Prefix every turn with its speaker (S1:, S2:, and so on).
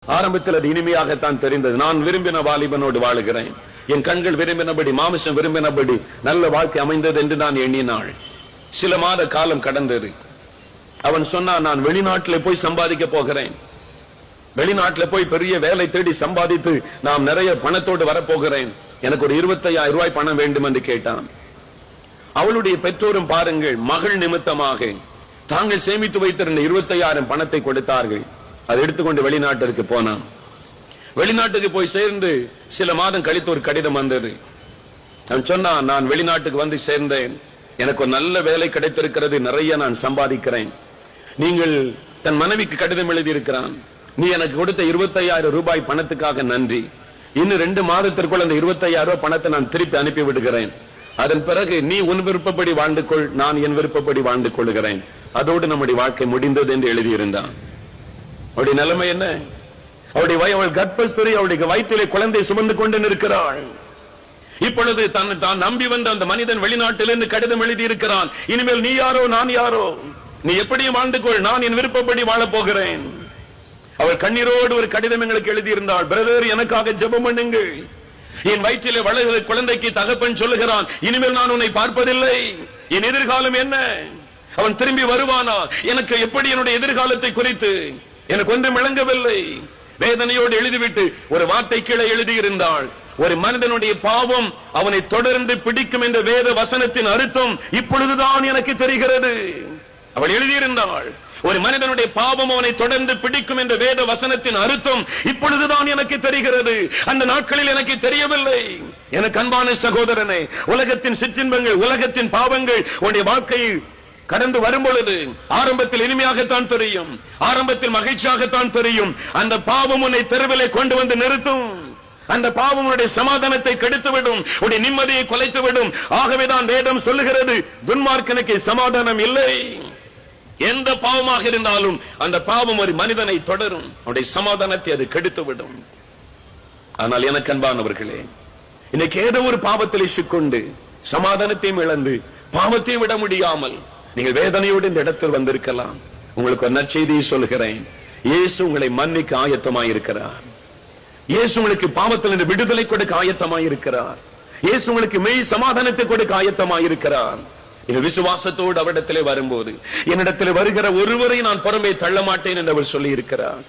S1: ஆரம்பத்தில் அது இனிமையாகத்தான் தெரிந்தது. நான் விரும்பின வாலிபனோடு வாழுகிறேன், என் கண்கள் விரும்பினபடி, மாமிசம் விரும்பினபடி நல்ல வாழ்க்கை அமைந்தது என்று நான் எண்ணினாள். சில மாத காலம் கடந்தது. அவன் சொன்னான், நான் வெளிநாட்டில் போய் சம்பாதிக்க போகிறேன், வெளிநாட்டில் போய் பெரிய வேலை தேடி சம்பாதித்து நாம் நிறைய பணத்தோடு வரப்போகிறேன், எனக்கு ஒரு 25,000 ரூபாய் பணம் வேண்டும் என்று கேட்டான். அவளுடைய பெற்றோரும் பாருங்கள், மகள் நிமித்தமாக தாங்கள் சேமித்து வைத்திருந்த 25,000 பணத்தை கொடுத்தார்கள். அதை எடுத்துக்கொண்டு வெளிநாட்டிற்கு போனான். வெளிநாட்டுக்கு போய் சேர்ந்து சில மாதம் கழித்து ஒரு கடிதம் வந்தது. அவன் சொன்னான், நான் வெளிநாட்டுக்கு வந்து சேர்ந்தேன், எனக்கு ஒரு நல்ல வேலை கிடைத்திருக்கிறது, நிறைய நான் சம்பாதிக்கிறேன். நீங்கள், தன் மனைவிக்கு கடிதம் எழுதியிருக்கிறான், நீ எனக்கு கொடுத்த 25,000 ரூபாய் பணத்துக்காக நன்றி. இன்னும் 2 மாதத்திற்குள் அந்த 25,000 ரூபாய் பணத்தை நான் திருப்பி அனுப்பி விடுகிறேன். அதன் பிறகு நீ உன் விருப்பப்படி வாழ்ந்து கொள், நான் என் விருப்பப்படி வாழ்ந்து கொள்கிறேன். அதோடு நம்முடைய வாழ்க்கை முடிந்தது என்று எழுதியிருந்தான். அவருடைய நிலைமை என்ன? அவள் கர்ப்பஸ்திரி, அவருடைய வயிற்றிலே குழந்தை சுமந்து கொண்டு நிற்கிறாள். இப்பொழுது தான் நம்பி வந்த அந்த மனிதன் வெளிநாட்டிலிருந்து கடிதம் எழுதி இருக்கிறான், இனிமேல் நீ யாரோ நான் யாரோ, நீ எப்படியும் வாழ்ந்து கொள், நான் என் விருப்பப்படி வாழப் போகிறேன். அவள் கண்ணீரோடு ஒரு கடிதம் எங்களுக்கு எழுதியிருந்தாள், பிரதர் எனக்காக ஜெபம் பண்ணுங்கள். என் வயிற்றிலே வளர்கிற குழந்தைக்கு தகப்பன் சொல்லுகிறான், இனிமேல் நான் உன்னை பார்ப்பதில்லை, என் எதிர்காலம் என்ன? அவன் திரும்பி வருவானா? எனக்கு எப்படி என்னுடைய எதிர்காலத்தை குறித்து எனக்கு ஒன்றும் விளங்கவில்லை. வேதனையோடு எழுதிவிட்டு ஒரு வார்த்தை கீழே எழுதியிருந்தாள், ஒரு மனிதனுடைய பாவம் அவனை தொடர்ந்து பிடிக்கும் என்ற வேத வசனத்தின் அர்த்தம் இப்பொழுதுதான் எனக்கு தெரிகிறது. அவள் எழுதியிருந்தாள், ஒரு மனிதனுடைய பாவம் அவனை தொடர்ந்து பிடிக்கும் என்ற வேத வசனத்தின் அர்த்தம் இப்பொழுதுதான் எனக்கு தெரிகிறது, அந்த நாட்களில் எனக்கு தெரியவில்லை. எனக்கு அன்பான சகோதரனே, உலகத்தின் சிற்றின்பங்கள், உலகத்தின் பாவங்கள் உன்னுடைய வாழ்க்கையில் கடந்து வரும் பொழுது ஆரம்பத்தில் இனிமையாகத்தான் தெரியும், ஆரம்பத்தில் மகிழ்ச்சியாகத்தான் தெரியும். அந்த பாவம் உன்னை தெருவிலே கொண்டு வந்து நிறுத்தும், அந்த பாவம் உன்னுடைய சமாதானத்தை கெடுத்துவிடும், உன்னுடைய நிம்மதியை குலைத்துவிடும். ஆகவேதான் வேதம் சொல்லுகிறது, துன்மார்க்கனுக்கு சமாதானம் இல்லை. எந்த பாவமாக இருந்தாலும் அந்த பாவம் ஒரு மனிதனை தொடரும், அவருடைய சமாதானத்தை அது கெடுத்துவிடும். ஆனால் எனக்கு அன்பானவர்களே, இன்னைக்கு ஏதோ ஒரு பாவத்தில் சிக்கொண்டு சமாதானத்தையும் இழந்து பாவத்தையும் விட முடியாமல் நீங்கள் வேதனையோடு இந்த இடத்தில் வந்திருக்கலாம். உங்களுக்கு ஒரு நற்செய்தியை சொல்கிறேன், இயேசு உங்களை மன்னிக்க ஆயத்தமாயிருக்கிறார். இயேசு உங்களுக்கு பாவத்தில் விடுதலை கொடுக்க ஆயத்தமாயிருக்கிறார். இயேசு உங்களுக்கு மெய் சமாதானத்தை கொடுக்க ஆயத்தமாயிருக்கிறார். விசுவாசத்தோடு அவரிடத்திலே வரும்போது, என்னிடத்தில் வருகிற ஒருவரை நான் புறம்பே தள்ள மாட்டேன் என்று அவர் சொல்லி இருக்கிறார்.